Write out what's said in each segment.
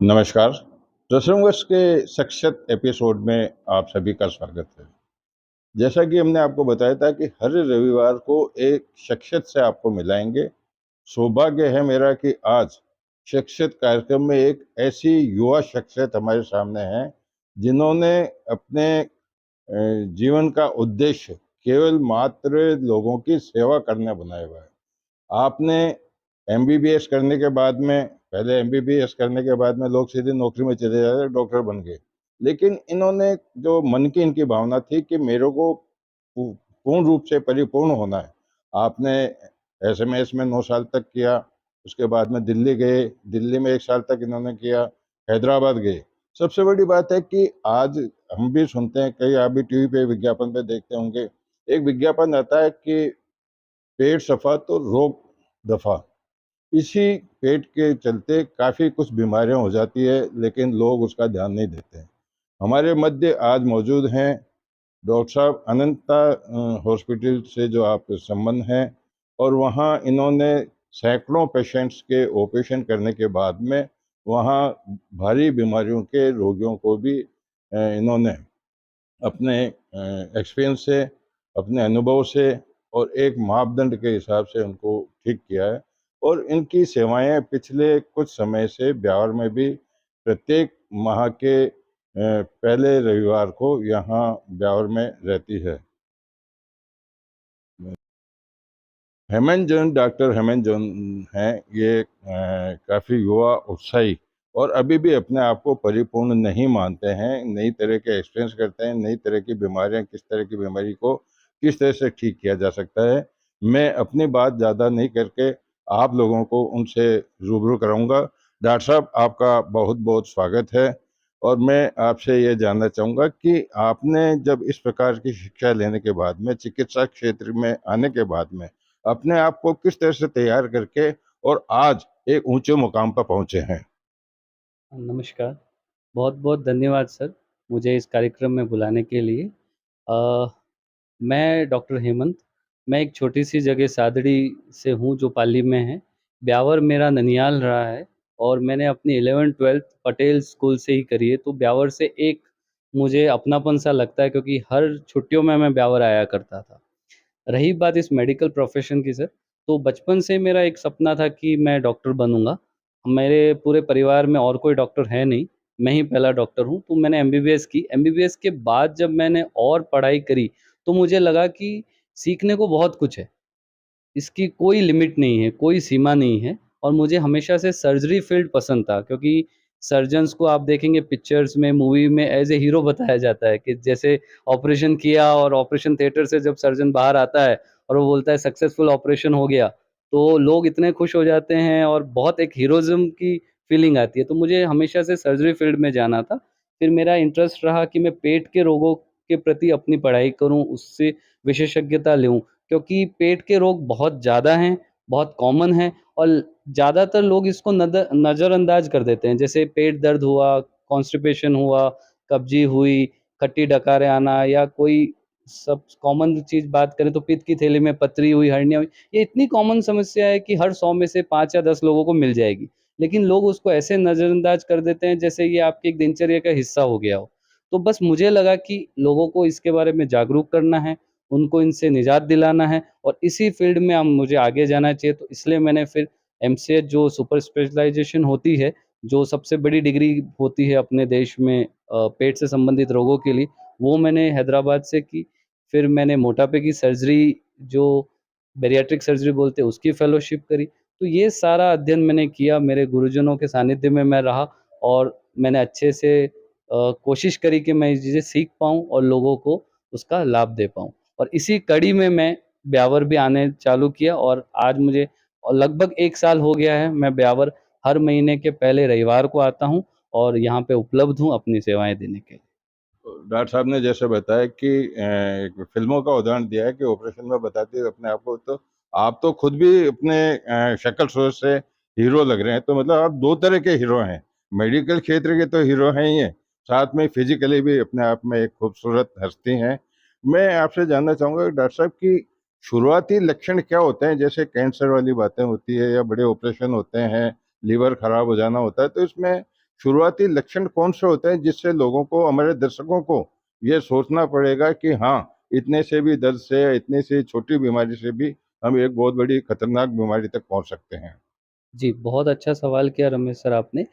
नमस्कार। रसोंगर्स के शख्सियत एपिसोड में आप सभी का स्वागत है। जैसा कि हमने आपको बताया था कि हर रविवार को एक शख्सियत से आपको मिलाएंगे। सौभाग्य है मेरा कि आज शख्सियत कार्यक्रम में एक ऐसी युवा शख्सियत हमारे सामने है जिन्होंने अपने जीवन का उद्देश्य केवल मात्र लोगों की सेवा करना बनाया हुआ है। आपने एमबीबीएस करने के बाद में पहले एमबीबीएस करने के बाद में लोग सीधे नौकरी में चले जाते डॉक्टर बन गए, लेकिन इन्होंने जो मन की इनकी भावना थी कि मेरे को पूर्ण रूप से परिपूर्ण होना है। आपने एसएमएस में 9 साल तक किया, उसके बाद में दिल्ली गए, दिल्ली में 1 साल तक इन्होंने किया, हैदराबाद गए। सबसे बड़ी बात है कि आज हम भी सुनते हैं, कई आप भी टीवी पे विज्ञापन पे देखते होंगे, एक विज्ञापन आता है कि पेट सफा तो रोग दफा। इसी पेट के चलते काफ़ी कुछ बीमारियां हो जाती है, लेकिन लोग उसका ध्यान नहीं देते हैं। हमारे मध्य आज मौजूद हैं डॉक्टर साहब अनंता हॉस्पिटल से जो आप संबंध हैं, और वहाँ इन्होंने सैकड़ों पेशेंट्स के ऑपरेशन करने के बाद में वहाँ भारी बीमारियों के रोगियों को भी इन्होंने अपने एक्सपीरियंस से, अपने अनुभव से और एक मापदंड के हिसाब से उनको ठीक किया है। और इनकी सेवाएं पिछले कुछ समय से ब्यावर में भी प्रत्येक माह के पहले रविवार को यहाँ ब्यावर में रहती है। Hemant John, doctor Hemant John हैं। ये काफ़ी युवा, उत्साही और अभी भी अपने आप को परिपूर्ण नहीं मानते हैं। नई तरह के एक्सपीरियंस करते हैं, नई तरह की बीमारियां, किस तरह की बीमारी को किस तरह से ठीक किया जा सकता है। मैं अपनी बात ज़्यादा नहीं करके आप लोगों को उनसे रूबरू कराऊंगा। डॉक्टर साहब, आपका बहुत बहुत स्वागत है। और मैं आपसे ये जानना चाहूँगा कि आपने जब इस प्रकार की शिक्षा लेने के बाद में, चिकित्सा क्षेत्र में आने के बाद में, अपने आप को किस तरह से तैयार करके और आज एक ऊंचे मुकाम पर पहुंचे हैं। नमस्कार। बहुत-बहुत धन्यवाद सर, मुझे इस कार्यक्रम में बुलाने के लिए। अ, मैं डॉक्टर हेमंत, मैं एक छोटी-सी जगह सादड़ी से हूँ जो पाली में है। ब्यावर मेरा ननिहाल रहा है और मैंने अपनी 11th-12th पटेल स्कूल से ही करी है, तो ब्यावर से एक मुझे अपनापन-सा लगता है क्योंकि हर छुट्टियों में मैं ब्यावर आया करता था। रही बात इस मेडिकल प्रोफ़ेशन की सर, तो बचपन से मेरा एक सपना था कि मैं डॉक्टर बनूँगा। मेरे पूरे परिवार में और कोई डॉक्टर है नहीं, मैं ही पहला डॉक्टर हूँ, तो मैंने एमबीबीएस की। एमबीबीएस के बाद जब मैंने और पढ़ाई करी, तो मुझे लगा कि सीखने को बहुत कुछ है। इसकी कोई लिमिट नहीं है, कोई सीमा नहीं है और मुझे हमेशा से सर्जरी फ़ील्ड पसंद था क्योंकि सर्जन्स को आप देखेंगे पिक्चर्स में, मूवी में एज़ ए हीरो बताया जाता है कि जैसे ऑपरेशन किया और ऑपरेशन थिएटर से जब सर्जन बाहर आता है और वो बोलता है सक्सेसफुल ऑपरेशन हो गया, तो लोग इतने खुश हो जाते हैं और बहुत एक हीरोइज़्म की फ़ीलिंग आती है। तो मुझे हमेशा से सर्जरी फ़ील्ड में जाना था। फिर मेरा इंटरेस्ट रहा कि मैं पेट के रोगों के प्रति अपनी पढ़ाई करूँ, उससे विशेषज्ञता लूँ। क्योंकि पेट के रोग बहुत ज़्यादा हैं, बहुत कॉमन हैं और ज़्यादातर लोग इसको नज़रअंदाज कर देते हैं। जैसे पेट दर्द हुआ, कॉन्स्टिपेशन हुआ, कब्ज़ी हुई, खट्टी डकारें आना या कोई सब कॉमन चीज़ बात करें तो पित्त की थैली में पथरी हुई, हर्निया हुई, ये इतनी कॉमन समस्या है कि हर 100 में से 5 या 10 लोगों को मिल जाएगी। लेकिन लोग उसको ऐसे नज़रअंदाज कर देते हैं जैसे ये आपकी एक दिनचर्या का हिस्सा हो गया हो। तो बस मुझे लगा कि लोगों को इसके बारे में जागरूक करना है, उनको इनसे निजात दिलाना है और इसी फ़ील्ड में अब मुझे आगे जाना चाहिए, तो इसलिए मैंने फिर एमसीएच जो सुपर स्पेशलाइज़ेशन होती है, जो सबसे बड़ी डिग्री होती है अपने देश में पेट से संबंधित रोगों के लिए, वो मैंने हैदराबाद से की। फिर मैंने मोटापे की सर्जरी जो बैरिएट्रिक सर्जरी बोलते हैं, उसकी फेलोशिप करी। तो ये सारा अध्ययन मैंने किया, मेरे गुरुजनों के सानिध्य में मैं रहा और मैंने अच्छे से कोशिश करी कि मैं ये चीज़ें सीख पाऊँ और लोगों को उसका लाभ दे पाऊँ। और इसी कड़ी में मैं ब्यावर भी आने चालू किया और आज मुझे लगभग 1 साल हो गया है, मैं ब्यावर हर महीने के पहले रविवार को आता हूँ और यहाँ पे उपलब्ध हूँ अपनी सेवाएँ देने के लिए। डॉक्टर साहब ने जैसे बताया कि एक फिल्मों का उदाहरण दिया है कि ऑपरेशन में बताते हैं अपने आप को, तो आप तो खुद भी अपने शक्ल सूरत से हीरो लग रहे हैं। तो मतलब आप दो तरह के हीरो हैं, मेडिकल क्षेत्र के तो हीरो हैं ही हैं, साथ में फिजिकली भी अपने आप में एक खूबसूरत हस्ती हैं। मैं आपसे जानना चाहूँगा डॉक्टर साहब की शुरुआती लक्षण क्या होते हैं, जैसे कैंसर वाली बातें होती है या बड़े ऑपरेशन होते हैं, लीवर खराब हो जाना होता है, तो इसमें शुरुआती लक्षण कौन से होते हैं जिससे लोगों को, हमारे दर्शकों को ये सोचना पड़ेगा कि हाँ, इतने से भी दर्द से, इतने से छोटी बीमारी से भी हम एक बहुत बड़ी खतरनाक बीमारी तक पहुंच सकते हैं? जी, बहुत अच्छा सवाल किया रमेश सर आपने।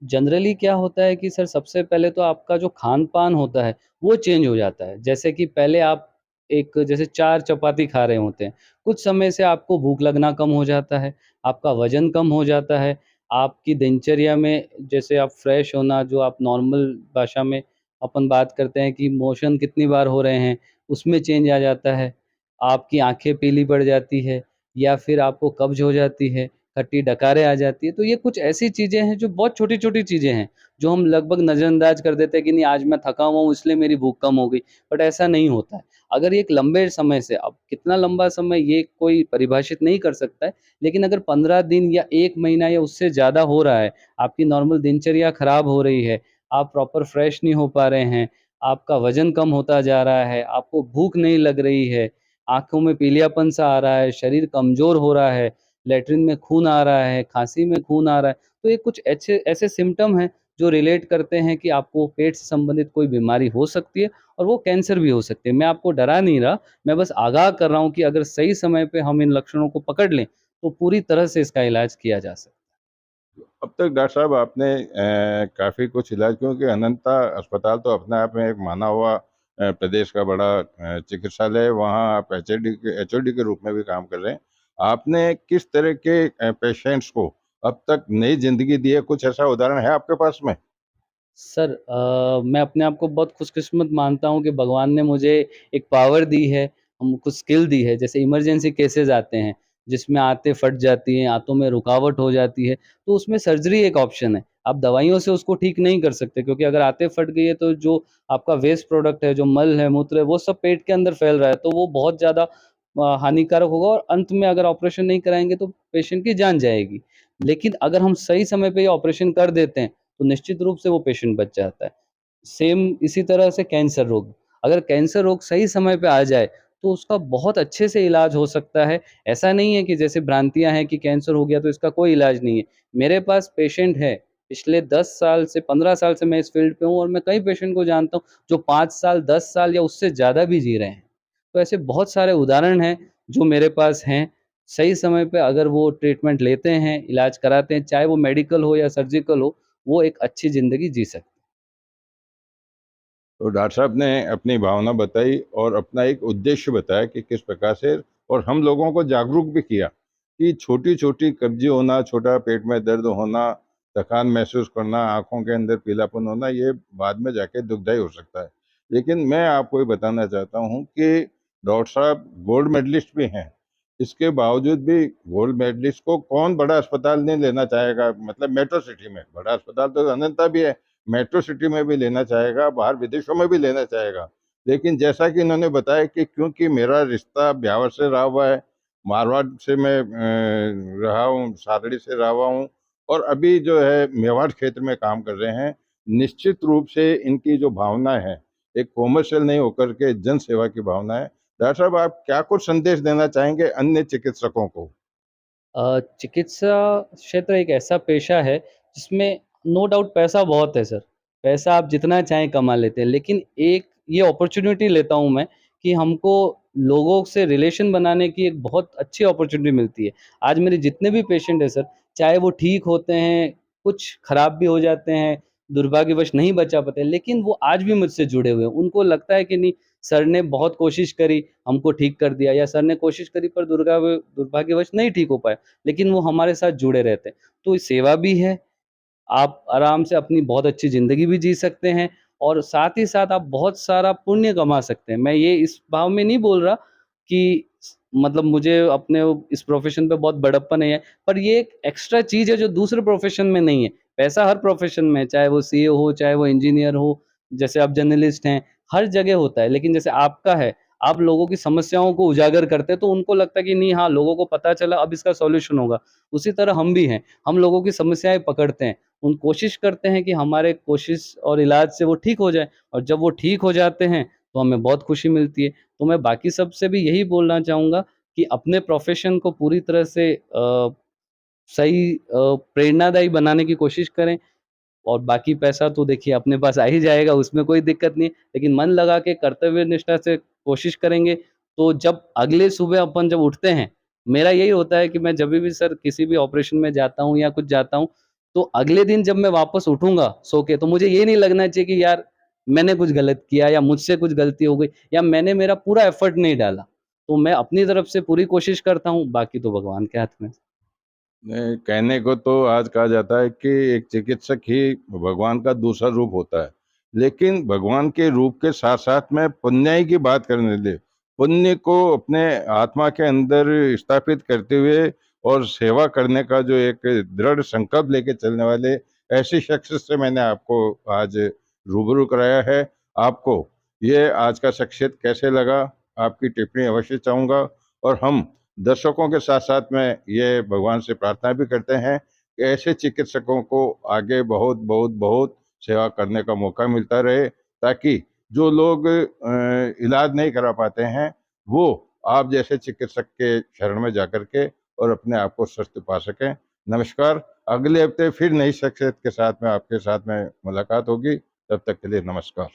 जनरली क्या होता है कि सर सबसे पहले तो आपका जो खान-पान होता है, वो चेंज हो जाता है। जैसे कि पहले आप एक जैसे 4 चपाती खा रहे होते हैं, कुछ समय से आपको भूख लगना कम हो जाता है, आपका वज़न कम हो जाता है, आपकी दिनचर्या में जैसे आप फ्रेश होना जो आप नॉर्मल भाषा में अपन बात करते हैं कि मोशन कितनी बार हो रहे हैं, उसमें चेंज आ जाता है। आपकी आँखें पीली पड़ जाती है या फिर आपको कब्ज़ हो जाती है। खट्टी डकारें आ जाती है। तो ये कुछ ऐसी चीज़ें हैं जो बहुत छोटी-छोटी चीज़ें हैं, जो हम लगभग नज़रअंदाज कर देते हैं कि नहीं आज मैं थका हुआ हूँ इसलिए मेरी भूख कम हो गई, बट ऐसा नहीं होता है। अगर ये एक लंबे समय से अब कितना लंबा समय ये कोई परिभाषित नहीं कर सकता है, लेकिन अगर 15 दिन या 1 महीना या उससे ज़्यादा हो रहा है, आपकी नॉर्मल दिनचर्या खराब हो रही है, आप प्रॉपर फ्रेश नहीं हो पा रहे हैं, आपका वज़न कम होता जा रहा है, आपको भूख नहीं लग रही है, आँखों में पीलियापन-सा आ रहा है, शरीर कमज़ोर हो रहा है, लैट्रिन में खून आ रहा है, खाँसी में खून आ रहा है। तो ये कुछ ऐसे ऐसे सिम्पटम हैं जो रिलेट करते हैं कि आपको पेट से संबंधित कोई बीमारी हो सकती है और वो कैंसर भी हो सकती है। मैं आपको डरा नहीं रहा, मैं बस आगाह कर रहा हूँ कि अगर सही समय पे हम इन लक्षणों को पकड़ लें, तो पूरी तरह से इसका इलाज किया जा सकता है। अब तक डॉक्टर साहब आपने काफ़ी कुछ इलाज, क्योंकि अनंता अस्पताल तो अपने आप में एक माना हुआ प्रदेश का बड़ा चिकित्सालय है, वहाँ आप एचओडी के रूप में भी काम कर रहे हैं। आपने किस तरह के पेशेंट्स को अब तक नई ज़िंदगी दी है, कुछ ऐसा उदाहरण है आपके पास में? सर मैं अपने आप को बहुत खुशकिस्मत मानता हूँ कि भगवान ने मुझे एक पावर दी है, हमको स्किल दी है। जैसे इमरजेंसी केसेज़ आते हैं, जिसमें आंतें फट जाती हैं, आँतों में रुकावट हो जाती है, तो उसमें सर्जरी एक ऑप्शन है। आप दवाइयों से उसको ठीक नहीं कर सकते क्योंकि अगर आंतें फट गई है तो जो आपका वेस्ट प्रोडक्ट है, जो मल है, मूत्र है, वो सब पेट के अंदर फैल रहा है, तो वो बहुत ज़्यादा हानिकारक होगा और अंत में अगर ऑपरेशन नहीं कराएँगे तो पेशेंट की जान जाएगी। लेकिन अगर हम सही समय पे ये ऑपरेशन कर देते हैं, तो निश्चित रूप से वो पेशेंट बच जाता है। सेम इसी तरह से कैंसर रोग, अगर कैंसर रोग सही समय पे आ जाए, तो उसका बहुत अच्छे से इलाज हो सकता है। ऐसा नहीं है कि जैसे भ्रांतियाँ हैं कि कैंसर हो गया तो इसका कोई इलाज नहीं है। मेरे पास पेशेंट है, पिछले 10 साल से 15 साल से मैं इस फ़ील्ड पे हूँ और मैं कई पेशेंट को जानता हूँ, जो 5 साल, 10 साल या उससे ज़्यादा भी जी रहे हैं। तो ऐसे बहुत सारे उदाहरण हैं, जो मेरे पास हैं। सही समय पे अगर वो ट्रीटमेंट लेते हैं, इलाज कराते हैं, चाहे वो मेडिकल हो या सर्जिकल हो, वो एक अच्छी ज़िंदगी जी सकते हैं। तो डॉक्टर साहब ने अपनी भावना बताई और अपना एक उद्देश्य बताया कि किस प्रकार से, और हम लोगों को जागरूक भी किया कि छोटी-छोटी कब्ज़ी होना, छोटा पेट में दर्द होना, थकान महसूस करना, आँखों के अंदर पीलापन होना, ये बाद में जाके दुखदाई हो सकता है। लेकिन मैं आपको ये बताना चाहता हूँ कि डॉक्टर साहब गोल्ड मेडलिस्ट भी हैं। इसके बावजूद भी गोल्ड मेडलिस्ट को कौन बड़ा अस्पताल नहीं लेना चाहेगा, मतलब मेट्रो सिटी में। बड़ा अस्पताल तो अनंता भी है, मेट्रो सिटी में भी लेना चाहेगा, बाहर विदेशों में भी लेना चाहेगा। लेकिन जैसा कि इन्होंने बताया कि क्योंकि मेरा रिश्ता ब्यावर से रहा हुआ है, मारवाड़ से मैं रहा हूँ, सादड़ी से रहा हुआ हूँ, और अभी जो है मेवाड़ क्षेत्र में काम कर रहे हैं। निश्चित रूप से इनकी जो भावना है, एक कॉमर्शियल नहीं होकर के जन सेवा की भावना है। डॉक्टर साहब, आप क्या कुछ संदेश देना चाहेंगे अन्य चिकित्सकों को? चिकित्सा क्षेत्र एक ऐसा पेशा है जिसमें नो डाउट पैसा बहुत है सर। पैसा आप जितना चाहें कमा लेते हैं, लेकिन एक ये अपॉर्च्युनिटी लेता हूँ मैं कि हमको लोगों से रिलेशन बनाने की एक बहुत अच्छी अपॉर्च्युनिटी मिलती है। आज मेरे जितने भी पेशेंट हैं सर, चाहे वो ठीक होते हैं, कुछ खराब भी हो जाते हैं, दुर्भाग्यवश नहीं बचा पाते, लेकिन वो आज भी मुझसे जुड़े हुए हैं। उनको लगता है कि नहीं, सर ने बहुत कोशिश करी, हमको ठीक कर दिया, या सर ने कोशिश करी पर दुर्भाग्यवश नहीं ठीक हो पाया। लेकिन वो हमारे साथ जुड़े रहते हैं। तो सेवा भी है, आप आराम से अपनी बहुत अच्छी ज़िंदगी भी जी सकते हैं और साथ ही साथ आप बहुत सारा पुण्य कमा सकते हैं। मैं ये इस भाव में नहीं बोल रहा कि मतलब मुझे अपने इस प्रोफ़ेशन पे बहुत बड़प्पन है, पर ये एक एक्स्ट्रा चीज़ है जो दूसरे प्रोफ़ेशन में नहीं है। पैसा हर प्रोफ़ेशन में है, चाहे वो सीए हो, चाहे वो इंजीनियर हो, जैसे आप जर्नलिस्ट हैं, हर जगह होता है। लेकिन जैसे आपका है, आप लोगों की समस्याओं को उजागर करते हैं, तो उनको लगता है कि नहीं हाँ, लोगों को पता चला अब इसका सॉल्यूशन होगा। उसी तरह हम भी हैं, हम लोगों की समस्याएँ पकड़ते हैं। उन कोशिश करते हैं कि हमारे कोशिश और इलाज से वो ठीक हो जाएँ और जब वो ठीक हो जाते हैं, तो हमें बहुत खुशी मिलती है। तो मैं बाकी सबसे भी यही बोलना चाहूँगा कि अपने प्रोफ़ेशन को पूरी तरह से सही प्रेरणादायी बनाने की कोशिश करें। और बाकी पैसा तो देखिए अपने पास आ ही जाएगा, उसमें कोई दिक्कत नहीं है। लेकिन मन लगा के कर्तव्य निष्ठा से कोशिश करेंगे, तो जब अगले सुबह अपन जब उठते हैं, मेरा यही होता है कि मैं जभी भी सर किसी भी ऑपरेशन में जाता हूँ या कुछ जाता हूँ, तो अगले दिन जब मैं वापस उठूँगा सो के, तो मुझे ये नहीं लगना चाहिए कि यार मैंने कुछ गलत किया या मुझसे कुछ गलती हो गई या मैंने मेरा पूरा एफर्ट नहीं डाला। तो मैं अपनी तरफ से पूरी कोशिश करता हूँ, बाकी तो भगवान के हाथ में। नहीं, कहने को तो आज कहा जाता है कि एक चिकित्सक ही भगवान का दूसरा रूप होता है। लेकिन भगवान के रूप के साथ-साथ में पुण्याई की बात करने दे। पुण्य को अपने आत्मा के अंदर स्थापित करते हुए और सेवा करने का जो एक दृढ़ संकल्प लेके चलने वाले ऐसे शख्स से मैंने आपको आज रूबरू कराया है। आपको ये आज का शख्सियत कैसे लगा? आपकी टिप्पणी अवश्य चाहूँगा और हम दर्शकों के साथ-साथ में ये भगवान से प्रार्थना भी करते हैं कि ऐसे चिकित्सकों को आगे बहुत, बहुत, बहुत सेवा करने का मौका मिलता रहे, ताकि जो लोग इलाज नहीं करा पाते हैं, वो आप जैसे चिकित्सक के शरण में जाकर के और अपने आप को स्वस्थ पा सकें। नमस्कार, अगले हफ्ते फिर नई शख्सियत के साथ में आपके साथ में मुलाकात होगी। तब तक के लिए नमस्कार।